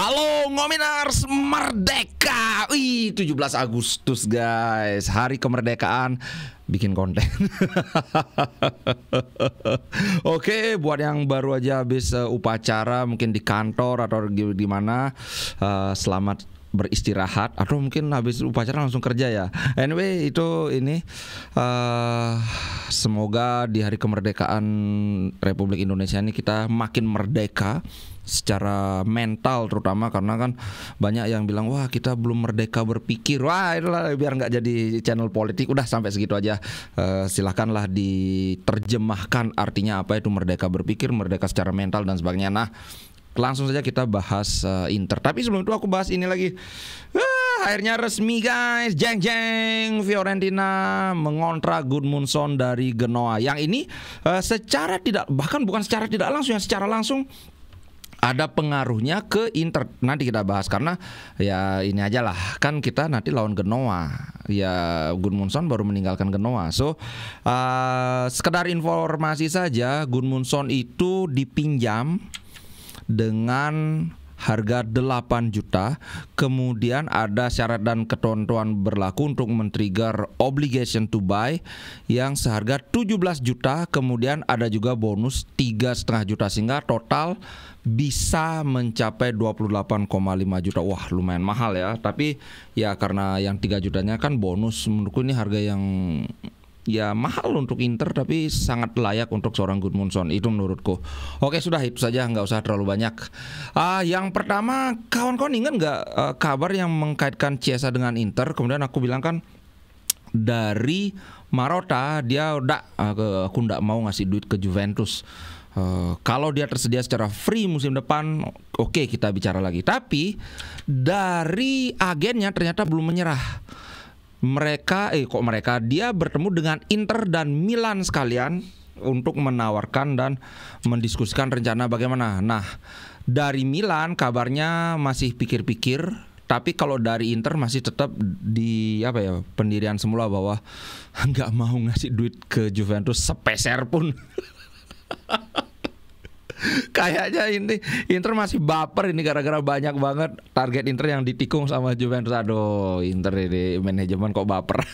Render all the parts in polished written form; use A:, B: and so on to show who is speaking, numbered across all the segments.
A: Halo Ngominers Merdeka. 17 Agustus guys, hari kemerdekaan. Bikin konten. Oke, buat yang baru aja habis upacara mungkin di kantor atau di mana, selamat beristirahat, atau mungkin habis upacara langsung kerja ya. Anyway, semoga di hari kemerdekaan Republik Indonesia ini kita makin merdeka secara mental, terutama karena kan banyak yang bilang wah kita belum merdeka berpikir. Wah itulah, biar nggak jadi channel politik, udah sampai segitu aja. Silahkanlah diterjemahkan artinya apa itu merdeka berpikir, merdeka secara mental dan sebagainya. Nah, langsung saja kita bahas Inter. Tapi sebelum itu aku bahas ini lagi. Akhirnya resmi guys, jeng jeng, Fiorentina mengontrak Gudmundsson dari Genoa. Yang ini secara tidak, bahkan bukan secara tidak langsung, yang secara langsung ada pengaruhnya ke Inter. Nanti kita bahas, karena ya ini aja lah, kan kita nanti lawan Genoa. Ya Gudmundsson baru meninggalkan Genoa. So sekedar informasi saja, Gudmundsson itu dipinjam dengan harga 8 juta. Kemudian ada syarat dan ketentuan berlaku untuk men-trigger obligation to buy yang seharga 17 juta. Kemudian ada juga bonus 3,5 juta, sehingga total bisa mencapai 28,5 juta. Wah lumayan mahal ya. Tapi ya karena yang 3 jutanya kan bonus, menurutku ini harga yang ya mahal untuk Inter, tapi sangat layak untuk seorang Gudmundsson, itu menurutku. Oke, sudah itu saja, nggak usah terlalu banyak. Yang pertama, kawan-kawan ingat nggak kabar yang mengkaitkan Chiesa dengan Inter? Kemudian aku bilang kan dari Marotta, dia udah aku nggak mau ngasih duit ke Juventus. Kalau dia tersedia secara free musim depan, oke, kita bicara lagi. Tapi dari agennya ternyata belum menyerah. Dia bertemu dengan Inter dan Milan sekalian untuk menawarkan dan mendiskusikan rencana bagaimana. Nah, dari Milan kabarnya masih pikir-pikir, tapi kalau dari Inter masih tetap di pendirian semula bahwa nggak mau ngasih duit ke Juventus sepeser pun. Kayaknya ini Inter masih baper ini gara-gara banyak banget target Inter yang ditikung sama Juventus. Aduh, Inter ini manajemen kok baper.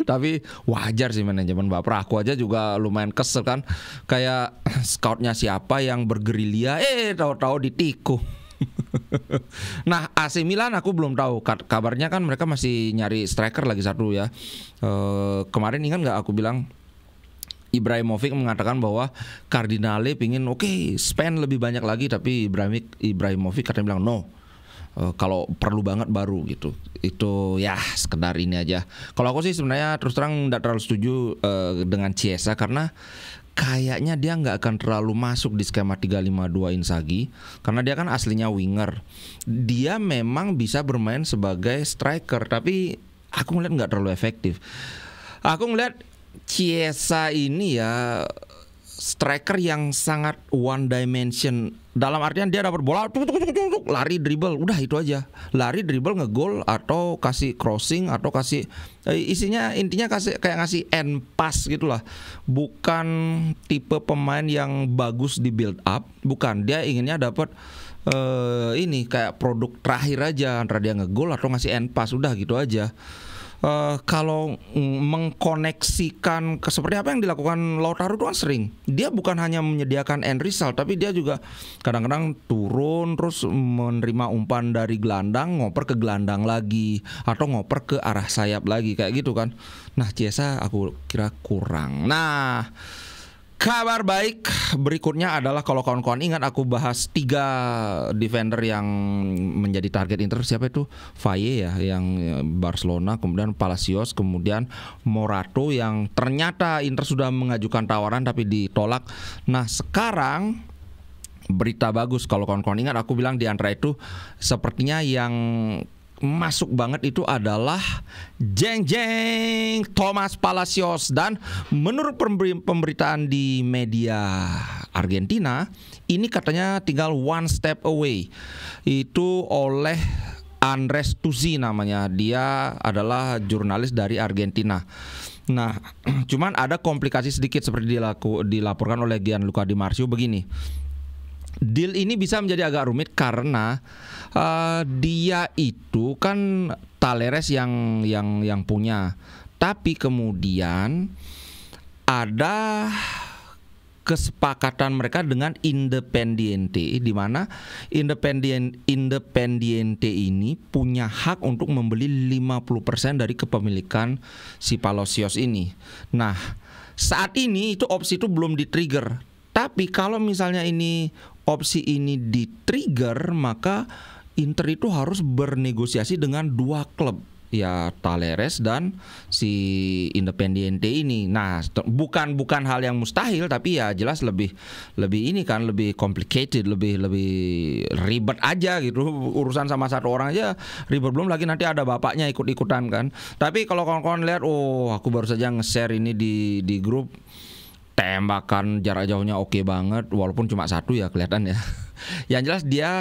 A: Tapi wajar sih manajemen baper. Aku aja juga lumayan kesel kan. Kayak scoutnya siapa yang bergerilya, tahu-tahu ditikung. Nah, AC Milan aku belum tahu. Kabarnya kan mereka masih nyari striker lagi satu ya. Kemarin ingat nggak aku bilang Ibrahimovic mengatakan bahwa Cardinale pingin spend lebih banyak lagi, tapi Ibrahimovic katanya bilang no, kalau perlu banget baru gitu. Itu ya sekedar ini aja. Kalau aku sih sebenarnya terus terang tidak terlalu setuju dengan Chiesa, karena kayaknya dia nggak akan terlalu masuk di skema 3-5-2 Inzaghi, karena dia kan aslinya winger. Dia memang bisa bermain sebagai striker, tapi aku ngeliat nggak terlalu efektif. Aku ngeliat Chiesa ini ya striker yang sangat one dimension. Dalam artian dia dapat bola, lari dribble, udah itu aja. Lari dribble ngegol, atau kasih crossing, atau kasih intinya kasih kayak ngasih end pass gitulah. Bukan tipe pemain yang bagus di build up, bukan. Dia inginnya dapat ini kayak produk terakhir aja, antara dia ngegol atau ngasih end pass, udah gitu aja. Kalau mengkoneksikan seperti apa yang dilakukan Lautaro itu kan sering. Dia bukan hanya menyediakan end result, tapi dia juga kadang-kadang turun terus menerima umpan dari gelandang, ngoper ke gelandang lagi, atau ngoper ke arah sayap lagi, kayak gitu kan. Nah, Chiesa aku kira kurang. Nah, kabar baik berikutnya adalah, kalau kawan-kawan ingat aku bahas 3 defender yang menjadi target Inter. Siapa itu? Faye ya, yang Barcelona, kemudian Palacios, kemudian Morato, yang ternyata Inter sudah mengajukan tawaran tapi ditolak. Nah, sekarang berita bagus, kalau kawan-kawan ingat aku bilang di antara itu sepertinya yang masuk banget itu adalah jeng-jeng Thomas Palacios. Dan menurut pemberitaan di media Argentina, ini katanya tinggal one step away. Itu oleh Andres Tuzi namanya. Dia adalah jurnalis dari Argentina. Nah, cuman ada komplikasi sedikit seperti dilaporkan oleh Gianluca Di Marzio begini. deal ini bisa menjadi agak rumit karena dia itu kan Talleres yang punya, tapi kemudian ada kesepakatan mereka dengan Independiente, di mana Independiente ini punya hak untuk membeli 50% dari kepemilikan si Palacios ini. Nah, saat ini itu opsi itu belum di-trigger. Tapi kalau misalnya ini opsi ini di-trigger, maka Inter itu harus bernegosiasi dengan dua klub, ya Talleres dan si Independiente ini. Nah, bukan hal yang mustahil, tapi ya jelas lebih ini kan lebih complicated, lebih ribet aja gitu. Urusan sama satu orang aja ribet, belum lagi nanti ada bapaknya ikut-ikutan kan. Tapi kalau kawan-kawan lihat, aku baru saja nge-share ini di grup, tembakan jarak jauhnya oke banget, walaupun cuma satu ya kelihatan ya. Yang jelas dia,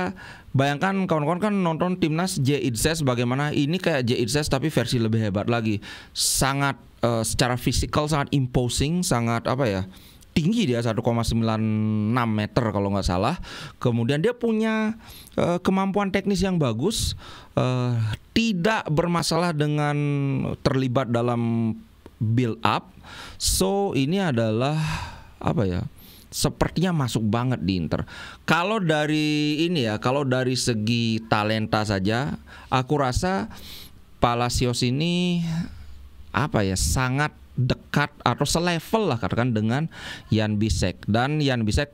A: bayangkan kawan-kawan kan nonton timnas J-Itzes bagaimana, ini kayak J-Itzes tapi versi lebih hebat lagi. Sangat secara fisikal sangat imposing, sangat tinggi dia 1,96 meter kalau nggak salah. Kemudian dia punya kemampuan teknis yang bagus, tidak bermasalah dengan terlibat dalam build up. So ini adalah sepertinya masuk banget di Inter. Kalau dari segi talenta saja, aku rasa Palacios ini sangat dekat atau selevel lah katakan dengan Jan Bisek. Dan Jan Bisek,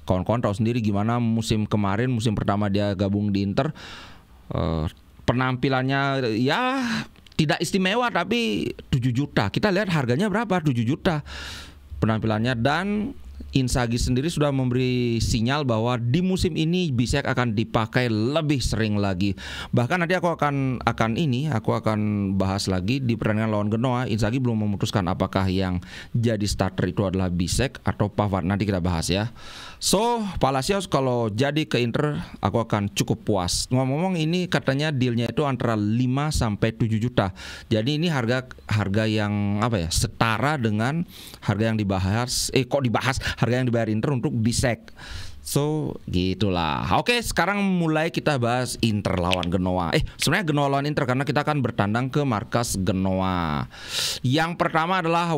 A: kawan-kawan tahu sendiri gimana musim pertama dia gabung di Inter, penampilannya ya tidak istimewa, tapi 7 juta. Kita lihat harganya berapa, 7 juta penampilannya. Dan Inzaghi sendiri sudah memberi sinyal bahwa di musim ini Bisek akan dipakai lebih sering lagi. Bahkan nanti aku akan bahas lagi di pertandingan lawan Genoa. Inzaghi belum memutuskan apakah yang jadi starter itu adalah Bisek atau Pavard. Nanti kita bahas ya. So, Palacios kalau jadi ke Inter, aku akan cukup puas. Ngomong-ngomong, ini katanya dealnya itu antara 5 sampai 7 juta. Jadi ini harga yang setara dengan harga yang dibahas. Harga yang dibayar Inter untuk Bisek. So gitulah. Oke, sekarang mulai kita bahas Inter lawan Genoa. Sebenarnya Genoa lawan Inter, karena kita akan bertandang ke markas Genoa. Yang pertama adalah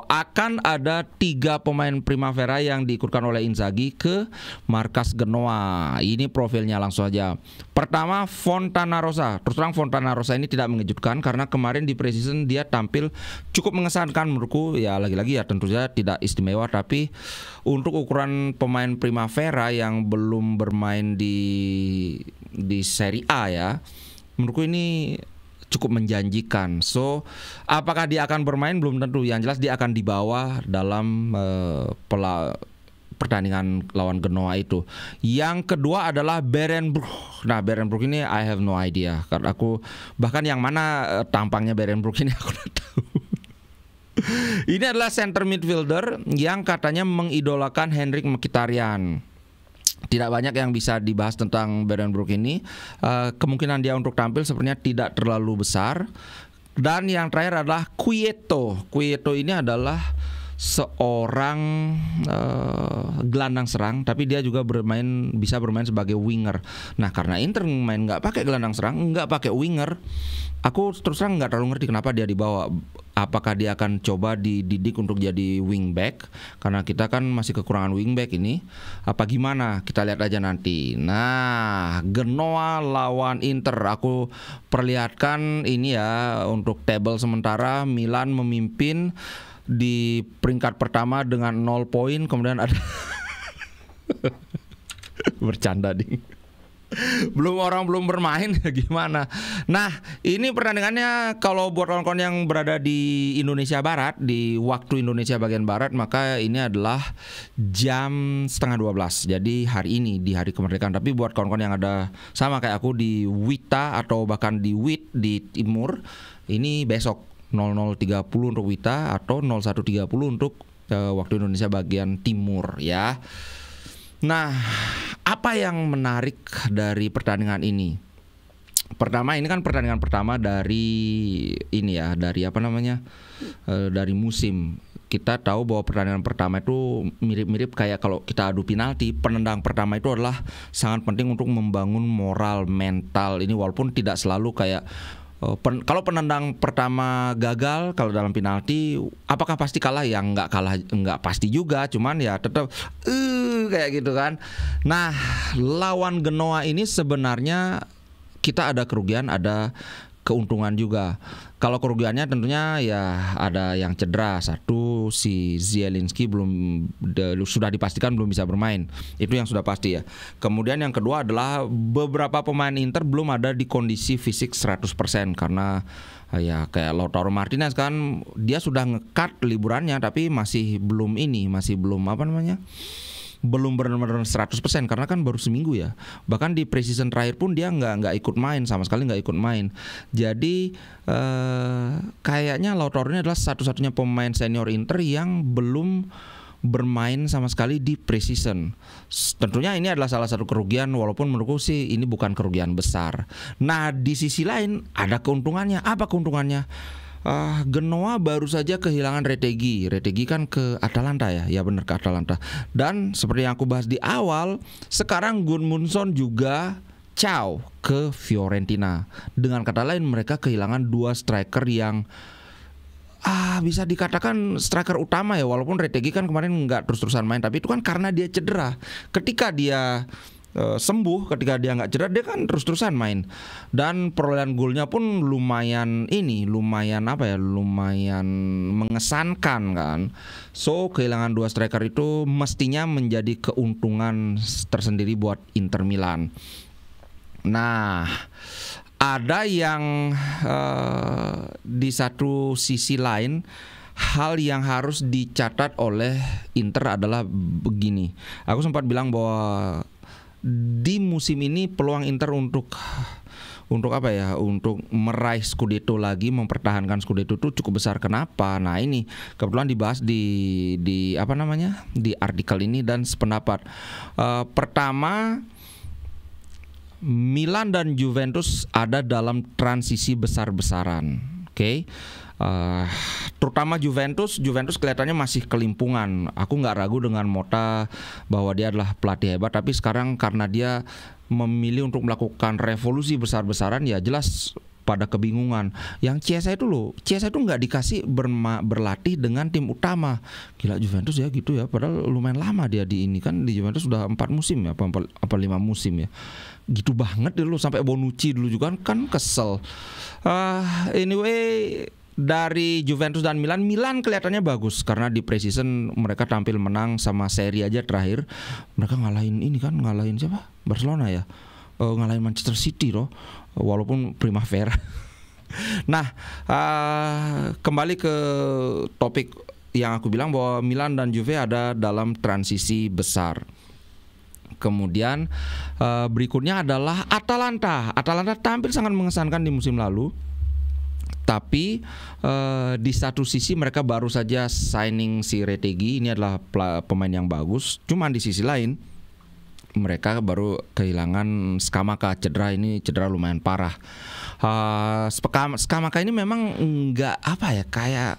A: akan ada 3 pemain Primavera yang diikutkan oleh Inzaghi ke markas Genoa. Ini profilnya langsung aja. Pertama, Fontanarossa. Terus terang Fontanarossa ini tidak mengejutkan karena kemarin di preseason dia tampil cukup mengesankan menurutku. Ya lagi-lagi ya tentu saja tidak istimewa, tapi untuk ukuran pemain Primavera yang belum bermain di Serie A ya, menurutku ini cukup menjanjikan. So, apakah dia akan bermain belum tentu. Yang jelas dia akan dibawa dalam pertandingan lawan Genoa itu. Yang kedua adalah Beerenbrouck. Nah, Beerenbrouck ini I have no idea. Karena aku bahkan yang mana tampangnya Beerenbrouck ini aku tidak tahu. Ini adalah center midfielder yang katanya mengidolakan Henrikh Mkhitaryan. Tidak banyak yang bisa dibahas tentang Beerenbrouck ini. Kemungkinan dia untuk tampil sebenarnya tidak terlalu besar. Dan yang terakhir adalah Quieto. Quieto ini adalah seorang gelandang serang, tapi dia juga bisa bermain sebagai winger. Nah, karena Inter main nggak pakai gelandang serang, nggak pakai winger, aku terus terang nggak terlalu ngerti kenapa dia dibawa. Apakah dia akan coba dididik untuk jadi wingback? Karena kita kan masih kekurangan wingback ini. Apa gimana? Kita lihat aja nanti. Nah, Genoa lawan Inter. Aku perlihatkan ini ya untuk table sementara. Milan memimpin di peringkat pertama dengan 0 poin. Kemudian ada bercanda ding. Orang belum bermain gimana. Nah, ini pertandingannya kalau buat kawan-kawan yang berada di Indonesia Barat, di waktu Indonesia bagian Barat, maka ini adalah jam 11:30. Jadi hari ini, di hari kemerdekaan. Tapi buat kawan-kawan yang ada sama kayak aku di Wita atau bahkan di Wit di Timur, ini besok 00.30 untuk Wita atau 01.30 untuk waktu Indonesia bagian Timur ya. Nah, apa yang menarik dari pertandingan ini? Pertama, ini kan pertandingan pertama dari ini ya, dari dari musim. kita tahu bahwa pertandingan pertama itu mirip-mirip kayak kalau kita adu penalti. Penendang pertama itu adalah sangat penting untuk membangun moral mental ini, walaupun tidak selalu kayak kalau penendang pertama gagal, kalau dalam penalti apakah pasti kalah? Ya nggak pasti juga, cuman ya tetap kayak gitu kan. Nah, lawan Genoa ini sebenarnya kita ada kerugian, ada keuntungan juga. Kalau kerugiannya tentunya ya ada yang cedera. Satu, si Zielinski sudah dipastikan belum bisa bermain. Itu yang sudah pasti ya. Kemudian yang kedua adalah beberapa pemain Inter belum ada di kondisi fisik 100% karena ya kayak Lautaro Martinez kan, dia sudah nge-cut liburannya tapi masih belum belum benar-benar 100% karena kan baru seminggu ya. Bahkan di preseason terakhir pun dia nggak ikut main, sama sekali nggak ikut main. Jadi kayaknya Lautaro ini adalah satu-satunya pemain senior Inter yang belum bermain sama sekali di preseason. Tentunya ini adalah salah satu kerugian, walaupun menurutku sih ini bukan kerugian besar. Nah, di sisi lain ada keuntungannya. Apa keuntungannya? Genoa baru saja kehilangan Retegui. Retegui kan ke Atalanta ya. Ya benar, ke Atalanta. Dan seperti yang aku bahas di awal, sekarang Gudmundsson juga ciao ke Fiorentina. Dengan kata lain, mereka kehilangan dua striker yang bisa dikatakan striker utama ya. Walaupun Retegui kan kemarin nggak terus-terusan main, tapi itu kan karena dia cedera. Ketika dia sembuh, ketika dia nggak cedera, dia kan terus-terusan main. Dan perolehan golnya pun lumayan mengesankan kan. So kehilangan dua striker itu mestinya menjadi keuntungan tersendiri buat Inter Milan. Nah, ada yang di satu sisi lain, hal yang harus dicatat oleh Inter adalah begini. Aku sempat bilang bahwa di musim ini peluang Inter untuk meraih Scudetto lagi, mempertahankan Scudetto itu cukup besar. Kenapa? Nah, ini kebetulan dibahas di artikel ini dan sependapat. Pertama, Milan dan Juventus ada dalam transisi besar-besaran. Oke. Terutama Juventus kelihatannya masih kelimpungan. Aku nggak ragu dengan Motta bahwa dia adalah pelatih hebat, tapi sekarang karena dia memilih untuk melakukan revolusi besar-besaran, ya jelas pada kebingungan. Yang Chiesa itu nggak dikasih berlatih dengan tim utama. Gila Juventus ya gitu ya, padahal lumayan lama dia di ini kan, di Juventus sudah 4 musim ya, apa 5 musim ya. Gitu banget dulu, sampai Bonucci dulu juga kan kesel. Anyway, dari Juventus dan Milan kelihatannya bagus karena di preseason mereka tampil menang sama seri aja terakhir. Mereka ngalahin siapa? Barcelona ya. Ngalahin Manchester City loh, walaupun Primavera. Nah, kembali ke topik yang aku bilang bahwa Milan dan Juve ada dalam transisi besar. Kemudian berikutnya adalah Atalanta. Atalanta tampil sangat mengesankan di musim lalu. Tapi di satu sisi mereka baru saja signing si Retegui, ini adalah pemain yang bagus. Cuman di sisi lain mereka baru kehilangan Scamacca, ini cedera lumayan parah. Scamacca ini memang kayak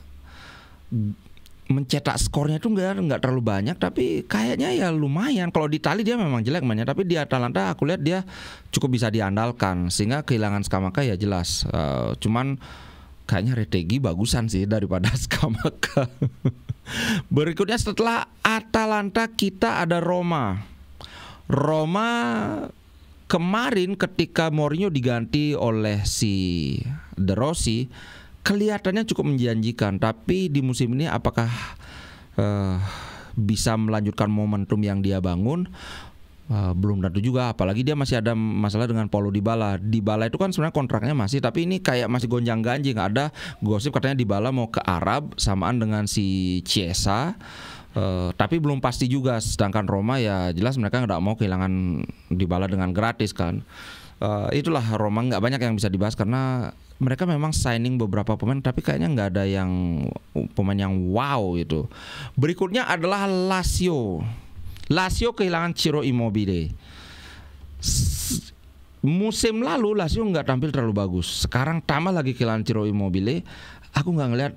A: mencetak skornya itu nggak terlalu banyak, tapi kayaknya ya lumayan. Kalau di Itali dia memang jelek mainnya, tapi di Atalanta aku lihat dia cukup bisa diandalkan, sehingga kehilangan Scamacca ya jelas. Cuman kayaknya Retegui bagusan sih daripada Scamacca. Berikutnya setelah Atalanta kita ada Roma. Roma kemarin ketika Mourinho diganti oleh si De Rossi, kelihatannya cukup menjanjikan. Tapi di musim ini apakah bisa melanjutkan momentum yang dia bangun? Belum tentu juga, apalagi dia masih ada masalah dengan Paulo Dybala. Dybala itu kan sebenarnya kontraknya masih, tapi ini kayak masih gonjang-ganjing. Ada gosip katanya Dybala mau ke Arab samaan dengan si Chiesa, tapi belum pasti juga. Sedangkan Roma ya jelas mereka nggak mau kehilangan Dybala dengan gratis kan. Itulah Roma, nggak banyak yang bisa dibahas karena mereka memang signing beberapa pemain, tapi kayaknya nggak ada yang pemain yang wow gitu. Berikutnya adalah Lazio. Lazio kehilangan Ciro Immobile. Musim lalu Lazio nggak tampil terlalu bagus. Sekarang tambah lagi kehilangan Ciro Immobile. aku nggak ngelihat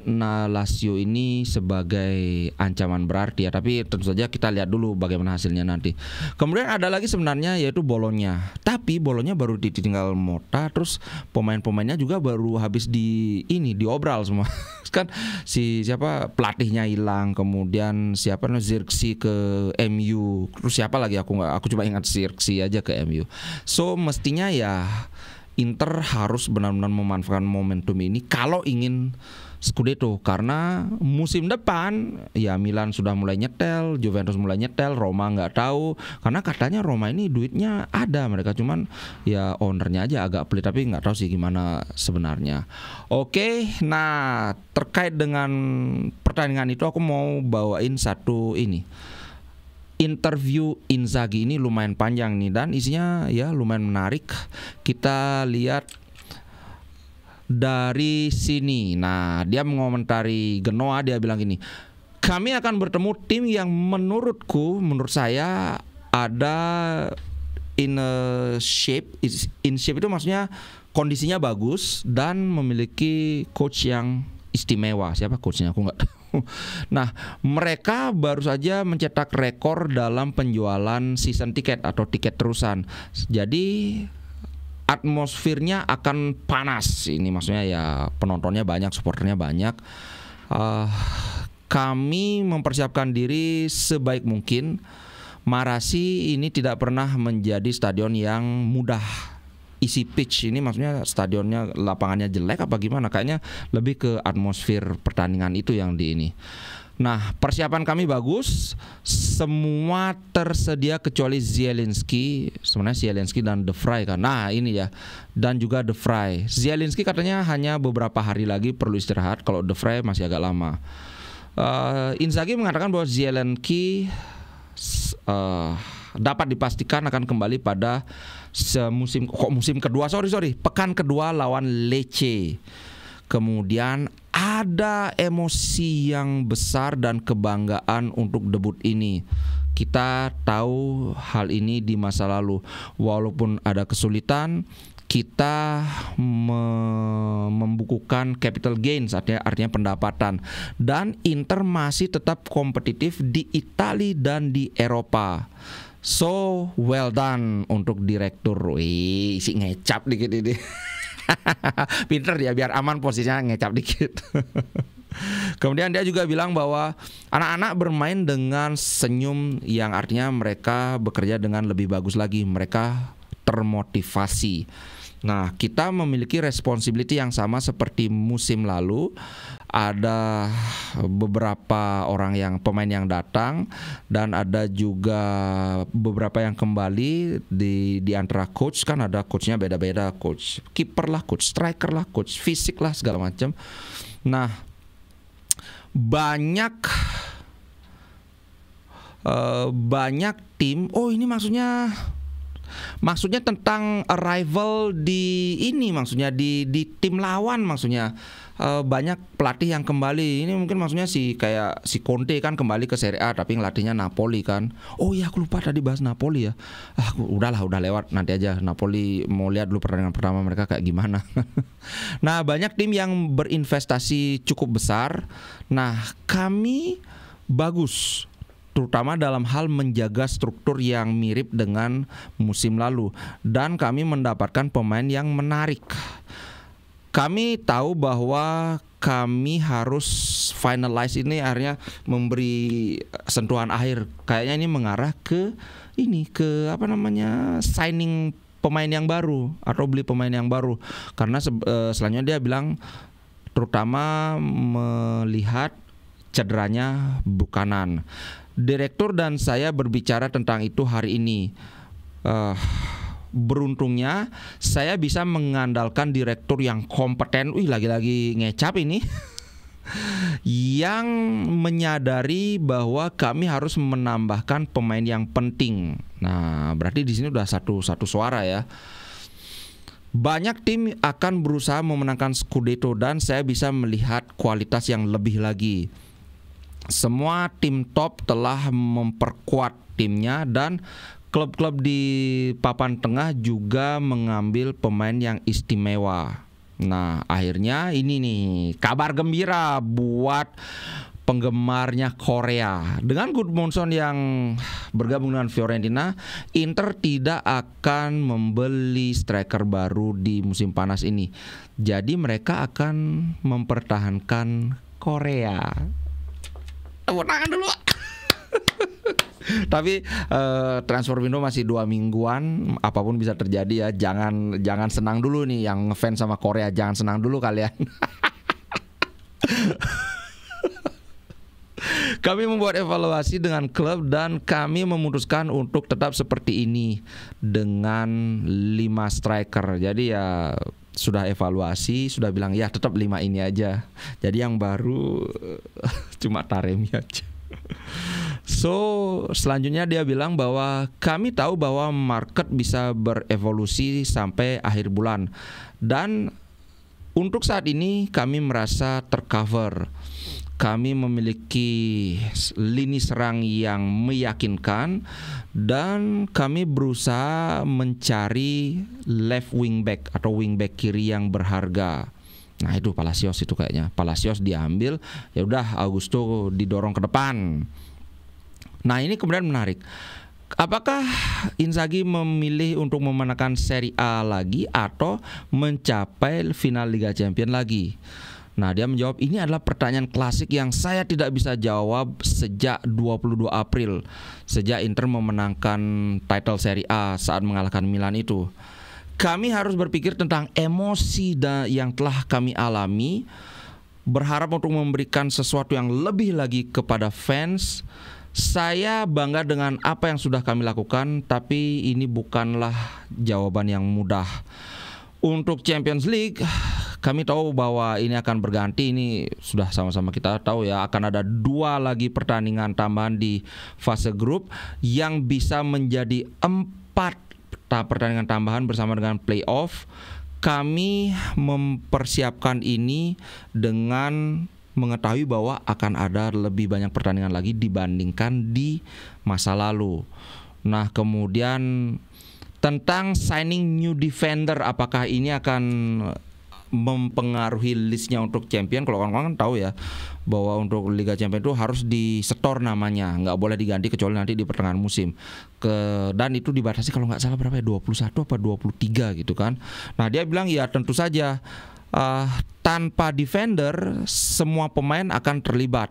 A: Lazio ini sebagai ancaman berarti ya, tapi tentu saja kita lihat dulu bagaimana hasilnya nanti. Kemudian ada lagi sebenarnya yaitu Bologna, tapi Bologna baru ditinggal Motta, terus pemain-pemainnya juga baru habis diobral semua. Kan siapa pelatihnya hilang, kemudian siapa Zirkzee ke MU, terus siapa lagi aku cuma ingat Zirkzee aja ke MU. So mestinya ya Inter harus benar-benar memanfaatkan momentum ini kalau ingin Scudetto, karena musim depan ya Milan sudah mulai nyetel, Juventus mulai nyetel, Roma nggak tahu, karena katanya Roma ini duitnya ada, mereka cuman ya ownernya aja agak pelit, tapi nggak tahu sih gimana sebenarnya. Oke, nah terkait dengan pertandingan itu aku mau bawain satu interview Inzaghi, ini lumayan panjang nih dan isinya ya lumayan menarik. Kita lihat dari sini. Nah, dia mengomentari Genoa, dia bilang gini, kami akan bertemu tim yang menurut saya ada in shape itu maksudnya kondisinya bagus dan memiliki coach yang istimewa. Siapa coachnya aku nggak tahu. Nah, mereka baru saja mencetak rekor dalam penjualan season ticket atau tiket terusan. Jadi atmosfernya akan panas. Ini maksudnya ya penontonnya banyak, supporternya banyak. Kami mempersiapkan diri sebaik mungkin. Marassi ini tidak pernah menjadi stadion yang mudah isi pitch. Ini maksudnya stadionnya, lapangannya jelek apa gimana? Kayaknya lebih ke atmosfer pertandingan itu yang di ini. Nah, persiapan kami bagus, semua tersedia kecuali Zielinski. Sebenarnya Zielinski dan De Vrij kan. Nah ini ya, dan juga De Vrij. Zielinski katanya hanya beberapa hari lagi perlu istirahat, kalau De Vrij masih agak lama. Inzaghi mengatakan bahwa Zielinski dapat dipastikan akan kembali pada pekan kedua lawan Lecce. Kemudian ada emosi yang besar dan kebanggaan untuk debut ini. Kita tahu hal ini di masa lalu. Walaupun ada kesulitan, kita membukukan capital gains, artinya pendapatan. Dan Inter masih tetap kompetitif di Italia dan di Eropa. So well done untuk direktur. Wih, si ngecap dikit ini. Pinter dia, biar aman posisinya ngecap dikit. Kemudian dia juga bilang bahwa anak-anak bermain dengan senyum, yang artinya mereka bekerja dengan lebih bagus lagi, mereka termotivasi. Nah, kita memiliki responsibility yang sama seperti musim lalu. Ada beberapa pemain yang datang, dan ada juga beberapa yang kembali. Di antara coach kan ada coachnya beda-beda, coach kiper lah, coach striker lah, coach fisik lah, segala macam. Nah, banyak tim. Oh, ini maksudnya tentang arrival di ini, maksudnya di tim lawan, maksudnya banyak pelatih yang kembali. Ini mungkin maksudnya kayak si Conte kan kembali ke Serie A tapi ngelatihnya Napoli kan. Oh iya, aku lupa tadi bahas Napoli ya. Udah lewat, nanti aja. Napoli mau lihat dulu pertandingan pertama mereka kayak gimana. Nah, banyak tim yang berinvestasi cukup besar. Nah, kami bagus, terutama dalam hal menjaga struktur yang mirip dengan musim lalu, dan kami mendapatkan pemain yang menarik. Kami tahu bahwa kami harus finalize ini, akhirnya memberi sentuhan akhir. Kayaknya ini mengarah ke signing pemain yang baru atau beli pemain yang baru. Karena selanjutnya dia bilang terutama melihat cederanya Buchanan. Direktur dan saya berbicara tentang itu hari ini. Beruntungnya saya bisa mengandalkan direktur yang kompeten. Lagi-lagi ngecap ini. Yang menyadari bahwa kami harus menambahkan pemain yang penting. Nah, berarti di sini udah satu suara ya. Banyak tim akan berusaha memenangkan Scudetto dan saya bisa melihat kualitas yang lebih lagi. Semua tim top telah memperkuat timnya, dan klub-klub di papan tengah juga mengambil pemain yang istimewa. Nah, akhirnya ini nih kabar gembira buat penggemarnya Korea. Dengan Gudmundsson yang bergabung dengan Fiorentina, Inter tidak akan membeli striker baru di musim panas ini. Jadi mereka akan mempertahankan Korea. Tepuk tangan dulu. Tapi transfer window masih 2 mingguan, apapun bisa terjadi ya. Jangan senang dulu nih yang ngefans sama Korea, jangan senang dulu kalian. Kami membuat evaluasi dengan klub dan kami memutuskan untuk tetap seperti ini dengan 5 striker. Jadi ya sudah evaluasi, sudah bilang ya tetap 5 ini aja. Jadi yang baru cuma Taremi aja. So selanjutnya dia bilang bahwa kami tahu bahwa market bisa berevolusi sampai akhir bulan. Dan untuk saat ini kami merasa tercover. Kami memiliki lini serang yang meyakinkan dan kami berusaha mencari left wing back atau wing back kiri yang berharga. Nah itu Palacios itu kayaknya. Palacios diambil, ya udah Augusto didorong ke depan. Nah ini kemudian menarik. Apakah Inzaghi memilih untuk memenangkan Serie A lagi atau mencapai final Liga Champions lagi? Nah dia menjawab, ini adalah pertanyaan klasik yang saya tidak bisa jawab sejak 22 April. Sejak Inter memenangkan title Serie A saat mengalahkan Milan itu. Kami harus berpikir tentang emosi yang telah kami alami. Berharap untuk memberikan sesuatu yang lebih lagi kepada fans. Saya bangga dengan apa yang sudah kami lakukan, tapi ini bukanlah jawaban yang mudah. Untuk Champions League, kami tahu bahwa ini akan berganti. Ini sudah sama-sama kita tahu ya. Akan ada 2 lagi pertandingan tambahan di fase grup yang bisa menjadi 4 pertandingan tambahan bersama dengan playoff. Kami mempersiapkan ini dengan mengetahui bahwa akan ada lebih banyak pertandingan lagi dibandingkan di masa lalu. Nah kemudian tentang signing new defender, apakah ini akan mempengaruhi listnya untuk champion? Kalau orang-orang kan tahu ya bahwa untuk Liga Champions itu harus disetor namanya, nggak boleh diganti kecuali nanti di pertengahan musim. Dan itu dibatasi kalau nggak salah berapa ya, 21 apa 23 gitu kan. Nah dia bilang ya tentu saja tanpa defender semua pemain akan terlibat.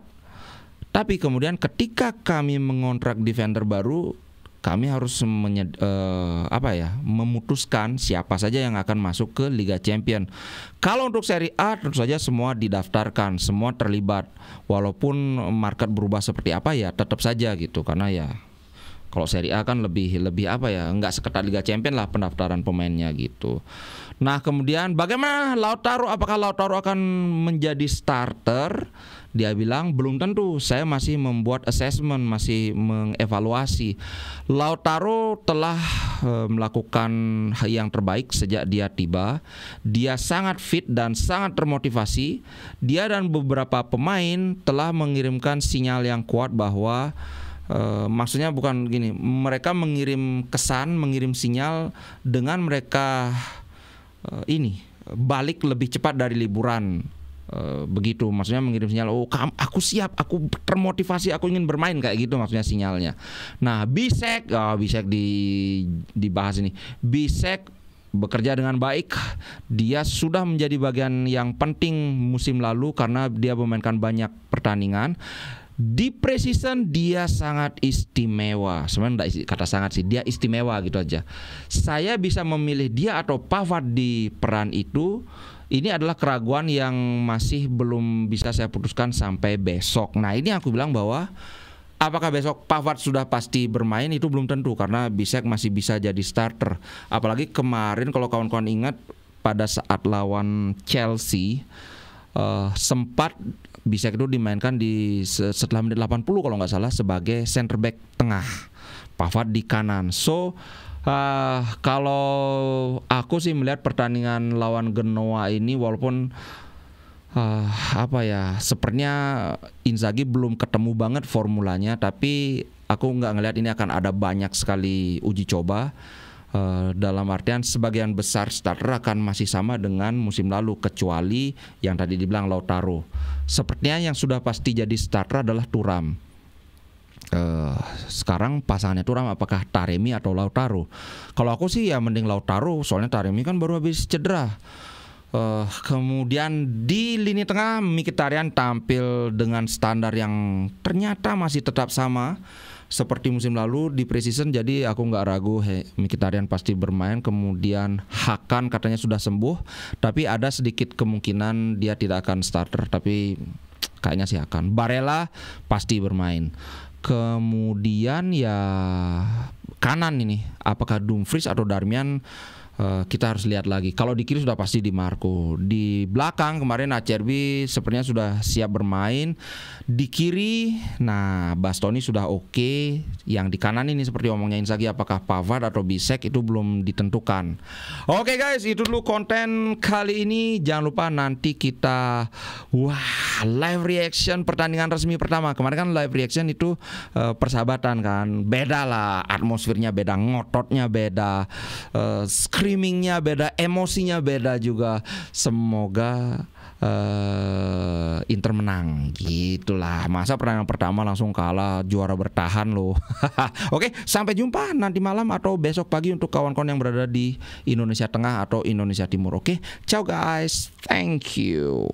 A: Tapi kemudian ketika kami mengontrak defender baru, kami harus memutuskan siapa saja yang akan masuk ke Liga Champions. Kalau untuk Serie A tentu saja semua didaftarkan, semua terlibat. Walaupun market berubah seperti apa ya tetap saja gitu. Karena ya kalau Serie A kan lebih nggak seketat Liga Champions lah pendaftaran pemainnya gitu. Nah kemudian bagaimana Lautaro? Apakah Lautaro akan menjadi starter? Dia bilang belum tentu, saya masih membuat assessment, masih mengevaluasi. Lautaro telah melakukan yang terbaik sejak dia tiba. Dia sangat fit dan sangat termotivasi. Dia dan beberapa pemain telah mengirimkan sinyal yang kuat bahwa maksudnya bukan gini, mereka mengirim kesan, mengirim sinyal dengan mereka balik lebih cepat dari liburan. Begitu maksudnya mengirim sinyal, oh aku siap, aku termotivasi, aku ingin bermain, kayak gitu maksudnya sinyalnya. Nah Bisek dibahas ini. Bisek bekerja dengan baik. Dia sudah menjadi bagian yang penting musim lalu karena dia memainkan banyak pertandingan. Di preseason dia sangat istimewa. Sebenarnya enggak kata sangat sih, dia istimewa gitu aja. Saya bisa memilih dia atau Pavard di peran itu. Ini adalah keraguan yang masih belum bisa saya putuskan sampai besok. Nah ini aku bilang bahwa apakah besok Pavard sudah pasti bermain itu belum tentu, karena Bisek masih bisa jadi starter. Apalagi kemarin kalau kawan-kawan ingat pada saat lawan Chelsea sempat Bisek itu dimainkan setelah menit 80 kalau nggak salah sebagai center back tengah, Pavard di kanan. So kalau aku sih melihat pertandingan lawan Genoa ini, walaupun sepertinya Inzaghi belum ketemu banget formulanya, tapi aku nggak ngelihat ini akan ada banyak sekali uji coba. Dalam artian sebagian besar starter akan masih sama dengan musim lalu, kecuali yang tadi dibilang Lautaro. Sepertinya yang sudah pasti jadi starter adalah Thuram. Sekarang pasangannya Thuram apakah Taremi atau Lautaro? Kalau aku sih ya mending Lautaro, soalnya Taremi kan baru habis cedera. Kemudian di lini tengah Mkhitaryan tampil dengan standar yang ternyata masih tetap sama seperti musim lalu di preseason, jadi aku nggak ragu Mkhitaryan pasti bermain. Kemudian Hakan katanya sudah sembuh, tapi ada sedikit kemungkinan dia tidak akan starter, tapi kayaknya sih akan. Barella pasti bermain. Kemudian ya kanan ini, apakah Dumfries atau Darmian? Kita harus lihat lagi. Kalau di kiri sudah pasti Di Marco. Di belakang kemarin Acerbi sepertinya sudah siap bermain. Di kiri, nah Bastoni sudah oke. Yang di kanan ini seperti omongnya Inzaghi, apakah Pavard atau Bisek itu belum ditentukan. Oke guys, itu dulu konten kali ini. Jangan lupa nanti kita live reaction pertandingan resmi pertama. Kemarin kan live reaction itu persahabatan kan. Beda lah, atmosfernya beda, ngototnya beda, screamingnya beda, emosinya beda juga. Semoga Inter menang, gitulah. Masa pertandingan pertama langsung kalah, juara bertahan loh. Oke, sampai jumpa nanti malam atau besok pagi untuk kawan-kawan yang berada di Indonesia Tengah atau Indonesia Timur. Oke, ciao guys, thank you.